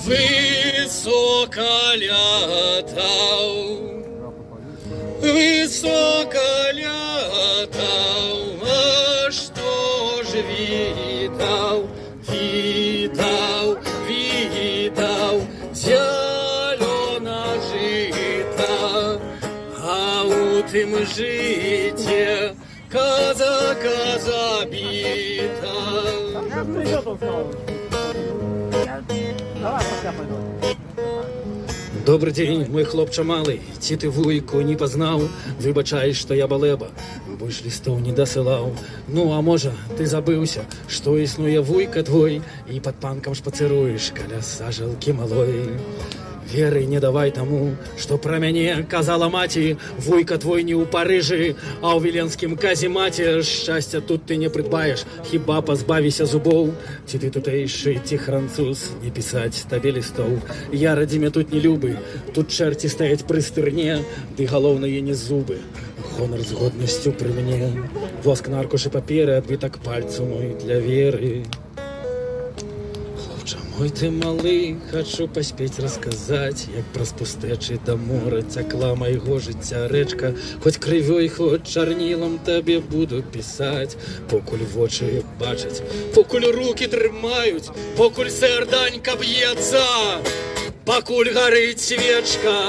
Высоко летал, высоко летал, а что ж видал, видал, видал, зелено жито, а у тым жите казака забита. Добрый день, мой хлопча малый, ці ты вуйку не пазнаў, выбачай, што я балеба, больш лістоў не дасылаў. Ну, а можа, ты забыўся, што існуе вуйка твой, і пад панкам шпацыруеш каля сажалкі малой. Веры не давай таму, што пра мяне казала маці, вуйка твой не ў Парыжы, а ў віленскім каземаце. Шчасця тут ты не прыдбаеш, хіба пазбавіся зубоў. Ці ты тутэйшы, ці француз, не пісаць табе лістоў. Я радзіме тут не любы, тут чэрці стаяць пры стырне, ды галоўнае не зубы, гонар з годнасцю пры мне. Воск на аркушы паперы, адбітак пальцу мой для веры. Ой, ты малы, хачу паспець расказаць, як праз пустэчы да мора цякла майго жыцця рэчка. Хоць крывёй, хоць чарнілам табе буду пісаць, покуль вочы бачаць, покуль рукі трымаюць, покуль сэрданька б'ецца, пакуль гарыць свечка.